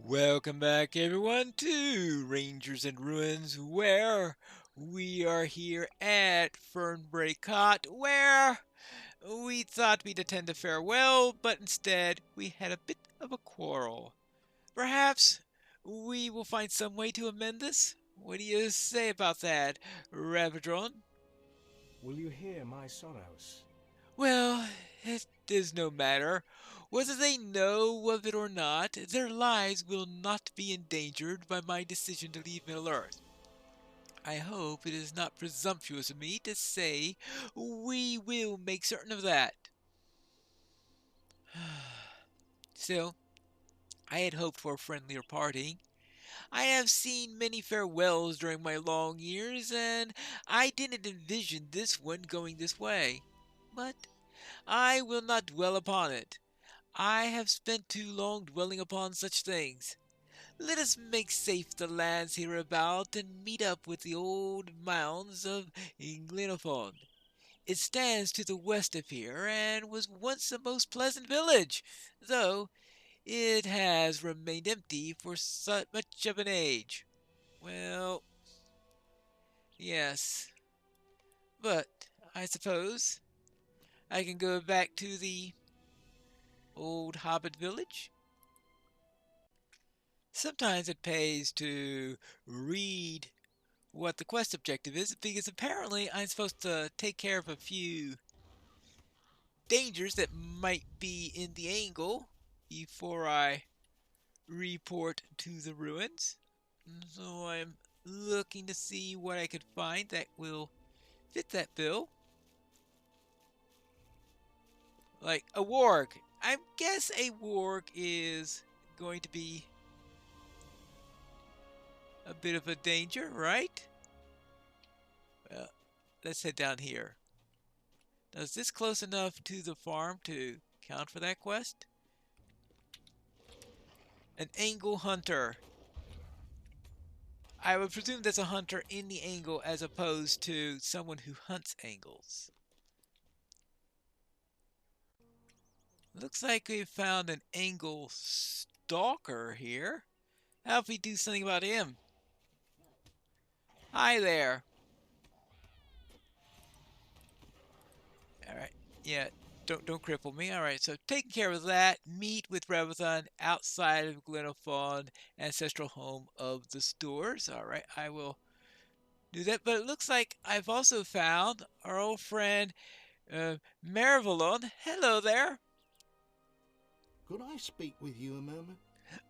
Welcome back, everyone, to Rangers and Ruins, where we are here at Fernbray Cot, where we thought we'd attend a farewell, but instead we had a bit of a quarrel. Perhaps we will find some way to amend this? What do you say about that, Ravadron? Will you hear my sorrows? Well, it is no matter. Whether they know of it or not, their lives will not be endangered by my decision to leave Middle Earth. I hope it is not presumptuous of me to say we will make certain of that. Still, I had hoped for a friendlier parting. I have seen many farewells during my long years, and I didn't envision this one going this way. But I will not dwell upon it. I have spent too long dwelling upon such things. Let us make safe the lands hereabout and meet up with the old mounds of Glenafon. It stands to the west of here and was once a most pleasant village, though it has remained empty for so much of an age. Well, yes, but I suppose I can go back to the old hobbit village. Sometimes it pays to read what the quest objective is because apparently I'm supposed to take care of a few dangers that might be in the angle before I report to the ruins. So I'm looking to see what I could find that will fit that bill. Like a warg. I guess a warg is going to be a bit of a danger, right? Well, let's head down here. Now, is this close enough to the farm to count for that quest? An angle hunter. I would presume that's a hunter in the angle as opposed to someone who hunts angles. Looks like we found an angle stalker here. How if we do something about him? Hi there. All right. Yeah. Don't cripple me. All right. So taking care of that. Meet with Revathon outside of Glenafon, ancestral home of the Stores. All right. I will do that. But it looks like I've also found our old friend Maravalon. Hello there. Could I speak with you a moment?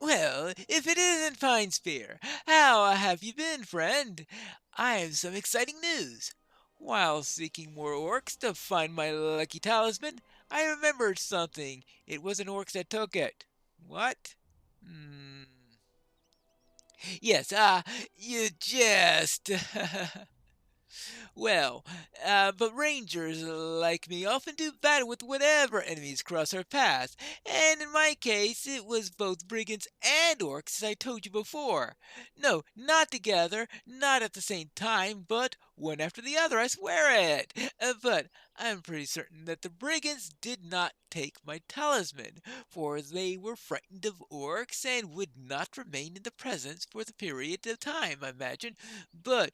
Well, if it isn't Fine Spear, how have you been, friend? I have some exciting news. While seeking more orcs to find my lucky talisman, I remembered something. It wasn't orcs that took it. What? Hmm. Yes, you jest. Well, but rangers like me often do battle with whatever enemies cross our path, and in my case it was both brigands and orcs as I told you before. No, not together, not at the same time, but one after the other, I swear it. But I'm pretty certain that the brigands did not take my talisman, for they were frightened of orcs and would not remain in the presence for the period of time, I imagine. But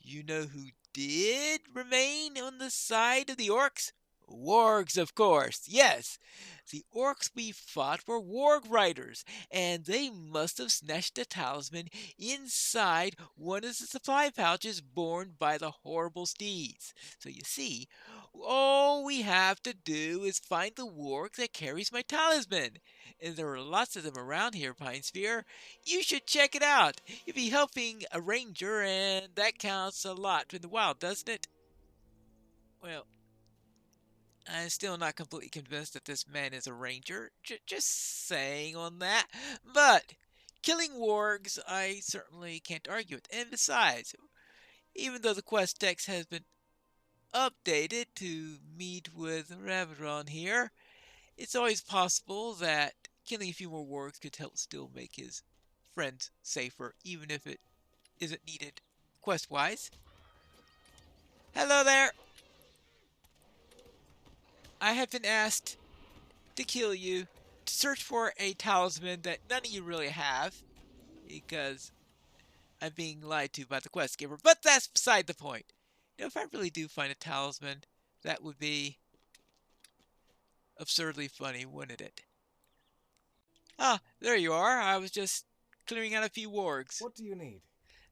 you know who did remain on the side of the orcs? Wargs, of course. Yes, the orcs we fought were warg riders, and they must have snatched the talisman inside one of the supply pouches borne by the horrible steeds. So you see, all we have to do is find the warg that carries my talisman. And there are lots of them around here, Pine Sphere. You should check it out. You'll be helping a ranger, and that counts a lot in the wild, doesn't it? Well, I'm still not completely convinced that this man is a ranger. Just saying on that. But killing wargs, I certainly can't argue with. And besides, even though the quest text has been updated to meet with Ravadron here, it's always possible that killing a few more wargs could help still make his friends safer, even if it isn't needed quest wise. Hello there! I have been asked to kill you to search for a talisman that none of you really have. because I'm being lied to by the quest giver. But that's beside the point. If I really do find a talisman, that would be absurdly funny, wouldn't it? Ah, there you are. I was just clearing out a few wargs. What do you need?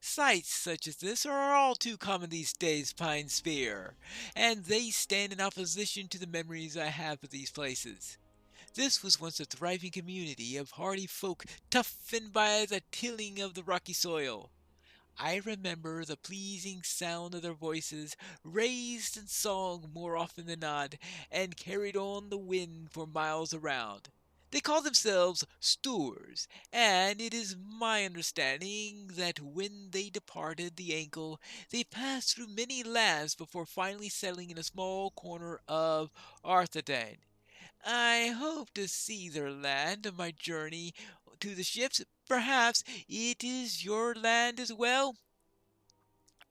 Sights such as this are all too common these days, Pine Spear, and they stand in opposition to the memories I have of these places. This was once a thriving community of hardy folk toughened by the tilling of the rocky soil. I remember the pleasing sound of their voices, raised in song more often than not, and carried on the wind for miles around. They call themselves Stoors, and it is my understanding that when they departed the ankle, they passed through many lands before finally settling in a small corner of Arthedain. I hope to see their land on my journey to the ships. Perhaps it is your land as well?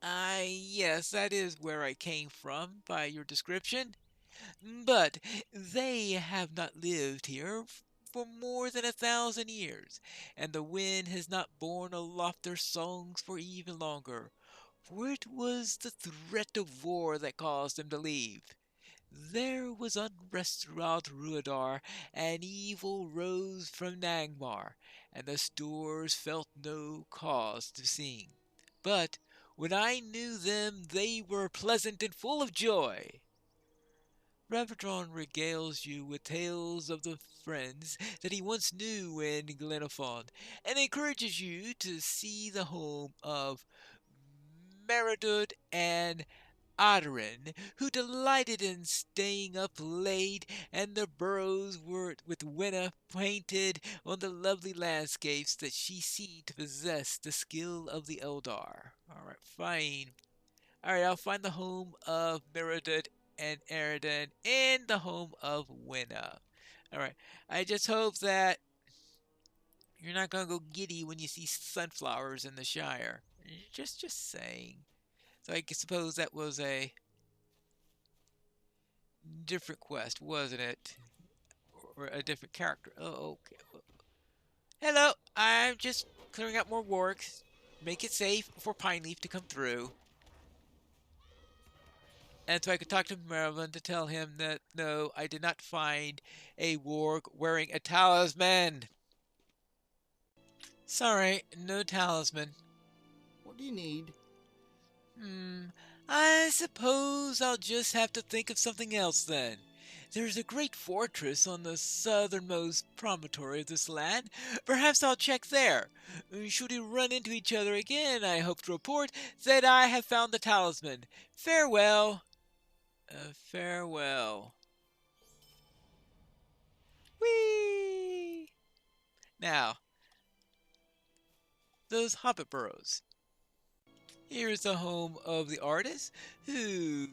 Yes, that is where I came from by your description. But they have not lived here for more than 1,000 years, and the wind has not borne aloft their songs for even longer, for it was the threat of war that caused them to leave. There was unrest throughout Ruidar, and evil rose from Nangmar, and the Stoors felt no cause to sing. But when I knew them, they were pleasant and full of joy. Ravadron regales you with tales of the friends that he once knew in Glenafond, and encourages you to see the home of Meridud and Odorin, who delighted in staying up late, and their burrows were with Winna painted on the lovely landscapes that she seemed to possess the skill of the Eldar. Alright, fine. Alright, I'll find the home of Meridud and Eridan and the home of Winna. Alright, I just hope that you're not gonna go giddy when you see sunflowers in the Shire. Just saying. So I suppose that was a different quest, wasn't it? Or a different character. Oh, okay. Hello, I'm just clearing out more wargs. Make it safe for Pineleaf to come through. And so I could talk to Merlin to tell him that no, I did not find a warg wearing a talisman. Sorry, no talisman. What do you need? Hmm, I suppose I'll just have to think of something else then. There's a great fortress on the southernmost promontory of this land. Perhaps I'll check there. Should we run into each other again, I hope to report that I have found the talisman. Farewell. Farewell. Whee! Now, those hobbit burrows. Here's the home of the artist who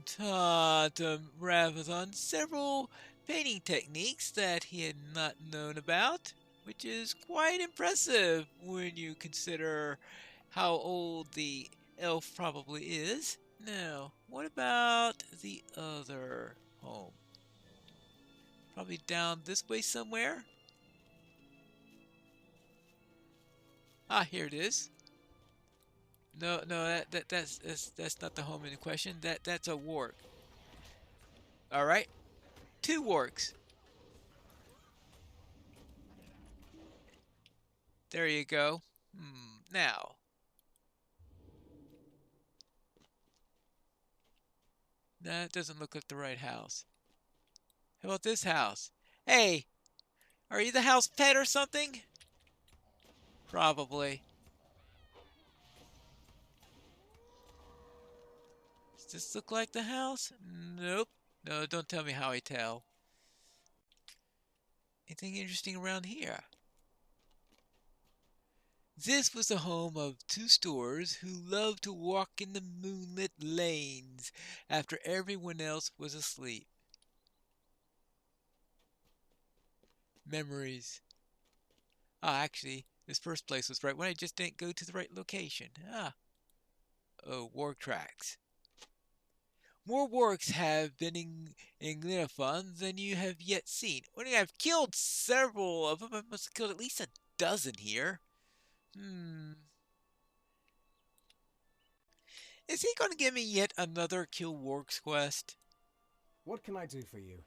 taught Ravazon several painting techniques that he had not known about, which is quite impressive when you consider how old the elf probably is. Now, what about the other home? Probably down this way somewhere. Ah, here it is. No, that's not the home in question. That's a warg. All right, 2 wargs. There you go. Now, that doesn't look like the right house. How about this house? Hey, are you the house pet or something? Probably. Does this look like the house? Nope. No, don't tell me how I tell. Anything interesting around here? This was the home of 2 Stoors who loved to walk in the moonlit lanes after everyone else was asleep. Memories. Actually, this first place was right when I just didn't go to the right location. Oh, warg tracks. More wargs have been in Glenafon than you have yet seen. Only I've killed several of them. I must have killed at least a dozen here. Hmm. Is he going to give me yet another Kill Wargs quest? What can I do for you?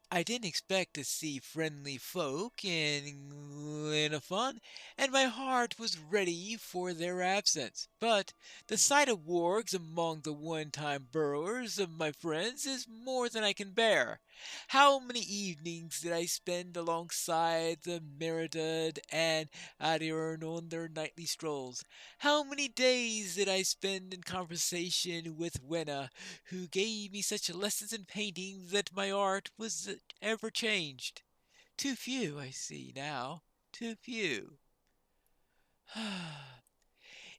I didn't expect to see friendly folk in Glenafon, and my heart was ready for their absence. But the sight of wargs among the one-time burrowers of my friends is more than I can bear. How many evenings did I spend alongside the Meridad and Adiern on their nightly strolls? How many days did I spend in conversation with Wenna, who gave me such lessons in painting that my art was ever changed? Too few, I see now. Too few.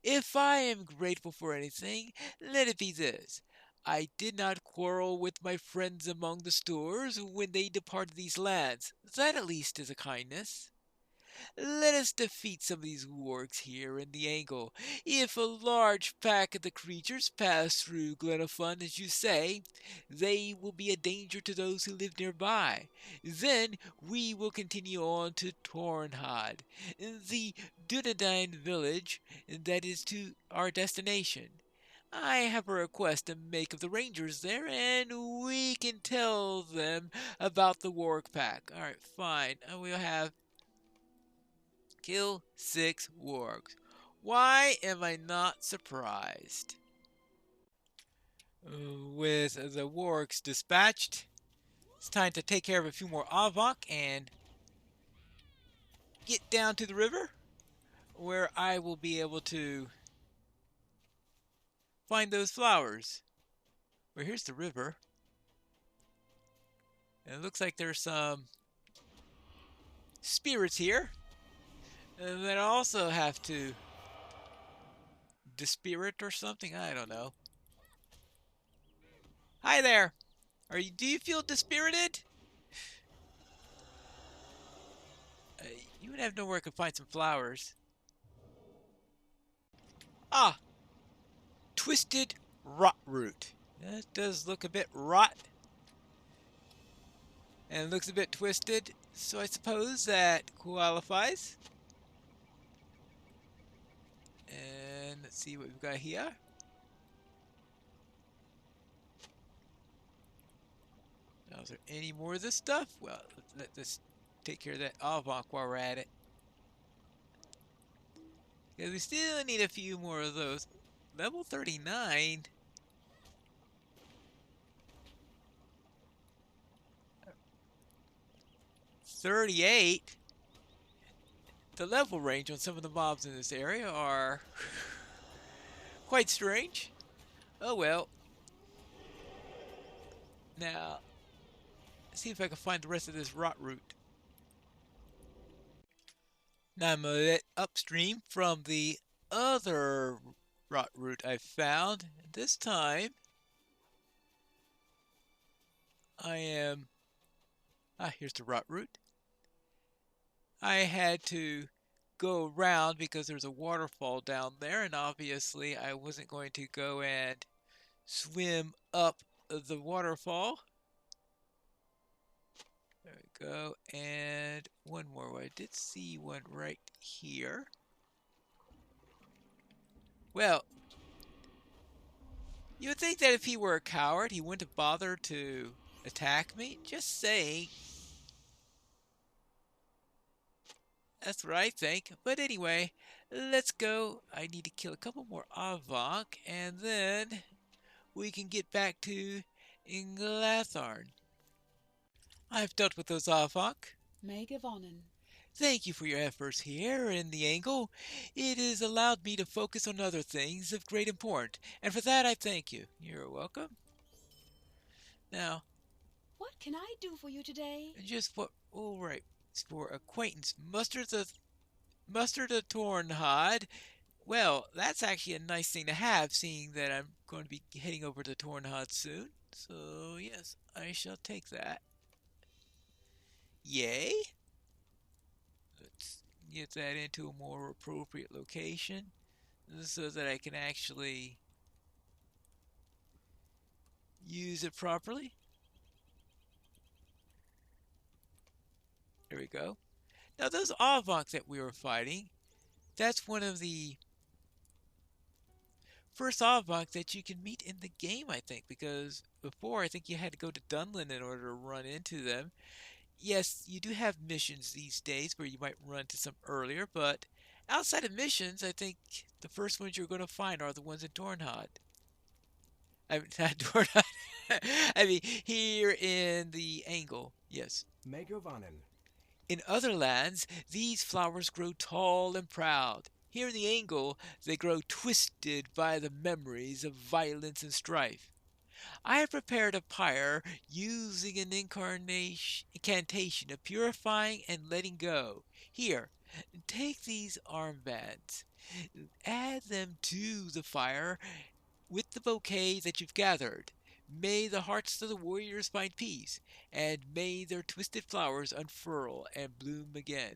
If I am grateful for anything, let it be this. I did not quarrel with my friends among the stores when they departed these lands. That at least is a kindness. Let us defeat some of these wargs here in the angle. If a large pack of the creatures pass through Glenafun, as you say, they will be a danger to those who live nearby. Then we will continue on to Tornhad, the Dunedain village that is to our destination. I have a request to make of the rangers there, and we can tell them about the warg pack. Alright, fine. We'll have kill 6 wargs. Why am I not surprised? With the wargs dispatched, it's time to take care of a few more Avok and get down to the river where I will be able to find those flowers. Well, here's the river. And it looks like there's some spirits here. And then I also have to dispirit or something. I don't know. Hi there. Do you feel dispirited? Uh, you would have nowhere to find some flowers. Ah, twisted rot root. That does look a bit rot and looks a bit twisted, so I suppose that qualifies. And let's see what we've got here. Now, is there any more of this stuff? Well, let's take care of that Avonk while we're at it. Because we still need a few more of those. Level 39? 38? The level range on some of the mobs in this area are quite strange. Oh well. Now, let's see if I can find the rest of this rot root. Now I'm a bit upstream from the other rot root I found. This time, I am... Ah, here's the rot root. I had to go around because there's a waterfall down there, and obviously I wasn't going to go and swim up the waterfall. There we go. And one more. I did see one right here. Well, you would think that if he were a coward, he wouldn't have bothered to attack me. Just saying. That's what I think. But anyway, let's go. I need to kill a couple more Avok, and then we can get back to Inglatharn. I've dealt with those Avok. Megavonen. Thank you for your efforts here in the angle. It has allowed me to focus on other things of great importance, and for that I thank you. You're welcome. Now, What can I do for you today? just what? All right, for acquaintance, mustard a torn hide. Well, that's actually a nice thing to have, seeing that I'm going to be heading over to Tornhod soon. So yes, I shall take that. Yay! Let's get that into a more appropriate location so that I can actually use it properly. There we go. Now those Avok that we were fighting, That's one of the first Avok that you can meet in the game, I think, because before I think you had to go to Dunlin in order to run into them. Yes, you do have missions these days where you might run to some earlier, but outside of missions, I think the first ones you're going to find are the ones in Dornhod. I mean, not Dornhod. I mean, here in the Angle, yes. Megovanen. In other lands, these flowers grow tall and proud. Here in the Angle, they grow twisted by the memories of violence and strife. I have prepared a pyre using an incantation of purifying and letting go. Here, take these armbands, add them to the fire with the bouquet that you've gathered. May the hearts of the warriors find peace, and may their twisted flowers unfurl and bloom again.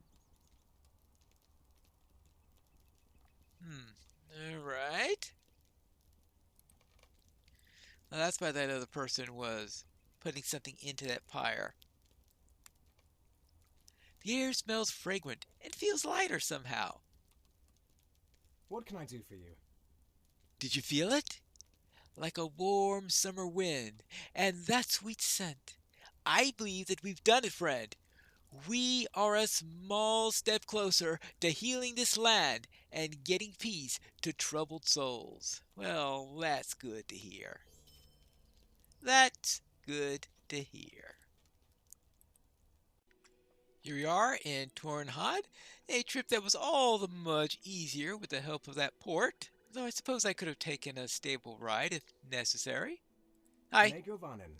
Alright. Well, that's why that other person was putting something into that pyre. The air smells fragrant and feels lighter somehow. What can I do for you? Did you feel it? Like a warm summer wind, and that sweet scent. I believe that we've done it, friend. We are a small step closer to healing this land and getting peace to troubled souls. Well, that's good to hear. That's good to hear. Here we are in Tornhod, a trip that was all the much easier with the help of that port, though I suppose I could have taken a stable ride if necessary. Hi, Megovanen.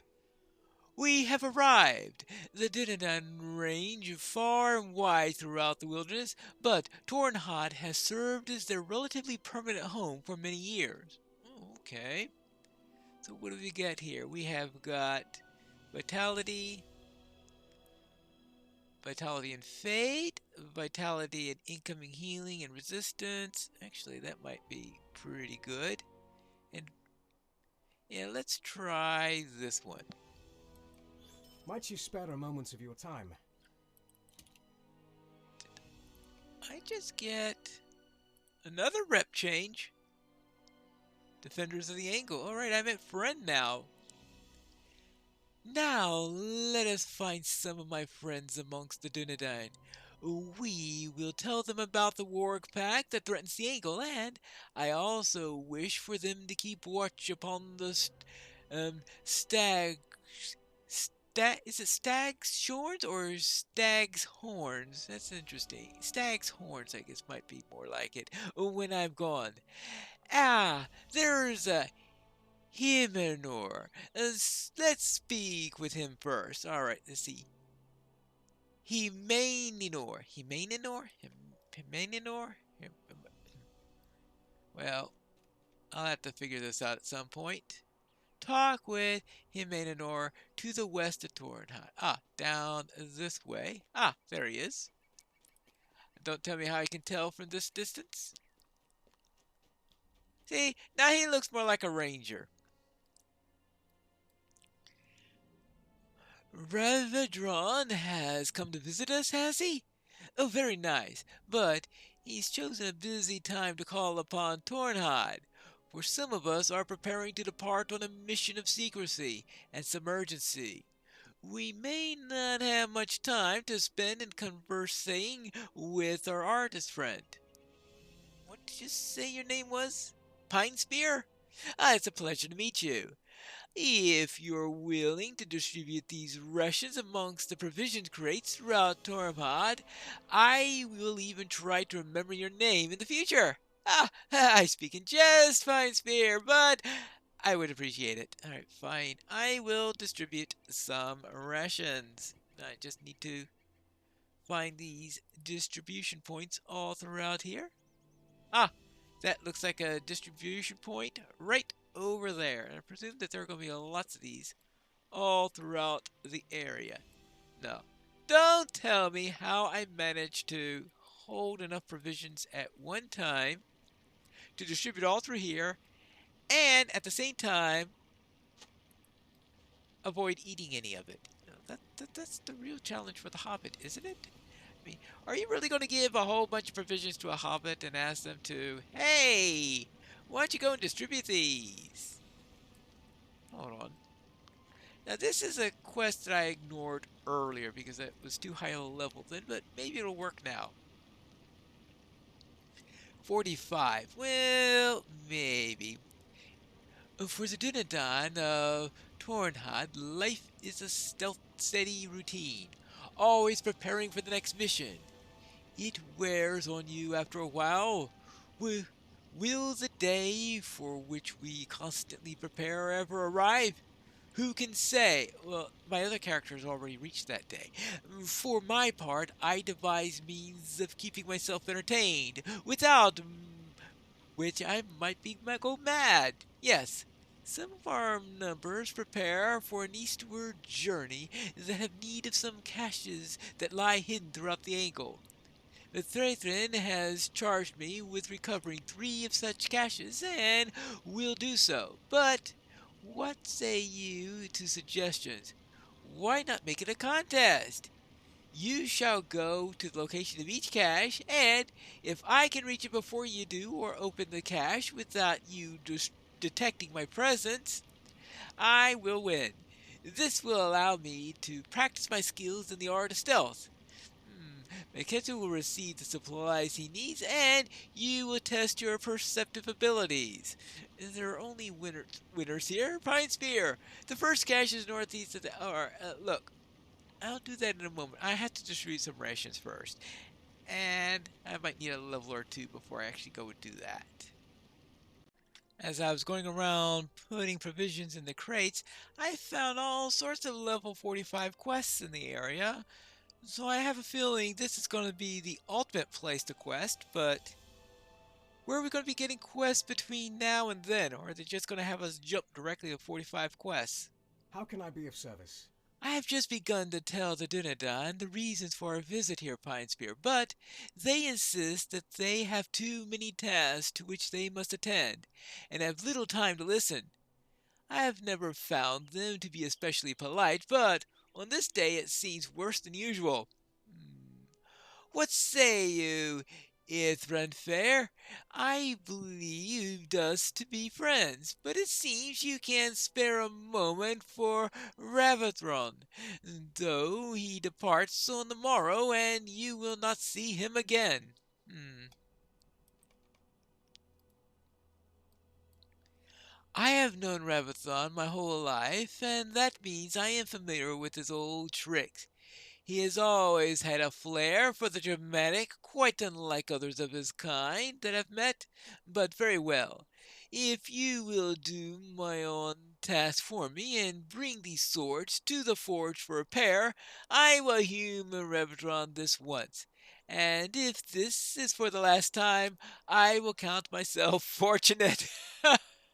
we have arrived. The Dinadan range far and wide throughout the wilderness, but Tornhod has served as their relatively permanent home for many years. Okay, so what do we got here? We have got Vitality, Vitality and Fate, Vitality and Incoming Healing and Resistance. Actually, that might be pretty good. And yeah, let's try this one. Might you spare a moment of your time? I just get another rep change. Defenders of the Angle. Alright, I'm at friend now. Now, let us find some of my friends amongst the Dunedain. We will tell them about the Warg Pack that threatens the Angle, and I also wish for them to keep watch upon the stag. Is it stag's horns or stag's horns? That's interesting. Stag's horns, I guess, might be more like it. When I'm gone. Ah, there's a Hymenor. Let's speak with him first. Alright, let's see. Hymenor. Hymenor? Hymenor? Well, I'll have to figure this out at some point. Talk with Hymenor to the west of Tornhod. Ah, down this way. Ah, there he is. Don't tell me how I can tell from this distance. See, now he looks more like a ranger. Ravadron has come to visit us, has he? Oh, very nice. But he's chosen a busy time to call upon Tornhod. For some of us are preparing to depart on a mission of secrecy and submergency. We may not have much time to spend in conversing with our artist friend. What did you say your name was? Pine Spear? Ah, it's a pleasure to meet you. If you're willing to distribute these rations amongst the provision crates throughout Tormod, I will even try to remember your name in the future. Ah, I speak in jest, Fine Spear, but I would appreciate it. Alright, fine. I will distribute some rations. I just need to find these distribution points all throughout here. Ah, that looks like a distribution point right over there. And I presume that there are going to be lots of these all throughout the area. No, don't tell me how I managed to hold enough provisions at one time to distribute all through here and at the same time avoid eating any of it. That's the real challenge for the Hobbit, isn't it? I mean, are you really going to give a whole bunch of provisions to a hobbit and ask them to, hey, why don't you go and distribute these? Hold on. Now, this is a quest that I ignored earlier because it was too high a level then, but maybe it'll work now. 45. Well, maybe. For the Dunedain of Tornhad, life is a stealth steady routine, always preparing for the next mission. It wears on you after a while. Will the day for which we constantly prepare ever arrive? Who can say? Well, my other character has already reached that day. For my part, I devise means of keeping myself entertained, without which I go mad. Yes, some of our numbers prepare for an eastward journey that have need of some caches that lie hidden throughout the angle. The Thrathrin has charged me with recovering 3 of such caches, and will do so. But what say you to suggestions? Why not make it a contest? You shall go to the location of each cache, and if I can reach it before you do or open the cache without you detecting my presence, I will win. This will allow me to practice my skills in the art of stealth. Maketu will receive the supplies he needs, and you will test your perceptive abilities. There are only winners here. Pine Spear. The first cache is northeast of the. Look, I'll do that in a moment. I have to distribute some rations first, and I might need a level or two before I actually go and do that. As I was going around putting provisions in the crates, I found all sorts of level 45 quests in the area. So I have a feeling this is going to be the ultimate place to quest, but where are we going to be getting quests between now and then, or are they just going to have us jump directly to 45 quests? How can I be of service? I have just begun to tell the Dunedain the reasons for our visit here, Pine Spear, but they insist that they have too many tasks to which they must attend, and have little time to listen. I have never found them to be especially polite, but on this day it seems worse than usual. What say you, Ithran Fair? I believed us to be friends, but it seems you can't spare a moment for Ravathron, though he departs on the morrow, and you will not see him again. I have known Ravathron my whole life, and that means I am familiar with his old tricks. He has always had a flair for the dramatic, quite unlike others of his kind that I've met. But very well. If you will do my own task for me and bring these swords to the forge for repair, I will humor Revdron this once. And if this is for the last time, I will count myself fortunate.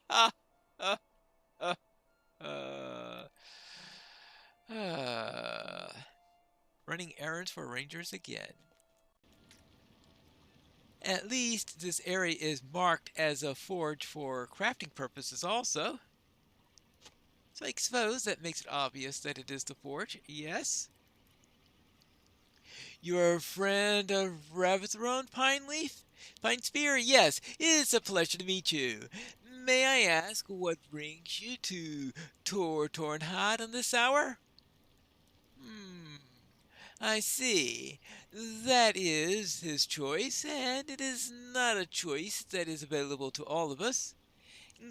uh, uh, uh, uh. Running errands for rangers again. At least this area is marked as a forge for crafting purposes also. So I suppose that makes it obvious that it is the forge, yes? You're a friend of Ravithron, Pineleaf? Pine Spear? Yes, it is a pleasure to meet you. May I ask what brings you to Tor Tornhad on this hour? I see. That is his choice, and it is not a choice that is available to all of us.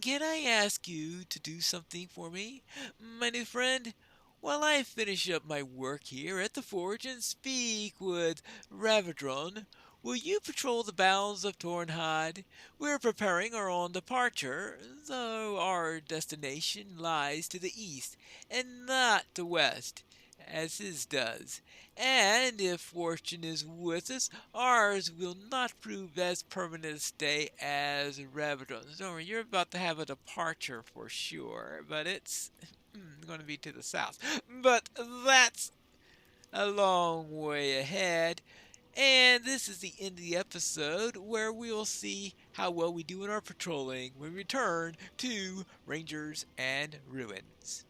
Can I ask you to do something for me, my new friend? While I finish up my work here at the forge and speak with Ravadron, will you patrol the bounds of Tornhide? We're preparing our own departure, though our destination lies to the east and not the west, as his does. And if fortune is with us, ours will not prove as permanent a stay as Ravadon's. Don't worry, you're about to have a departure for sure, but it's going to be to the south. But that's a long way ahead. And this is the end of the episode where we will see how well we do in our patrolling when we return to Rangers and Ruins.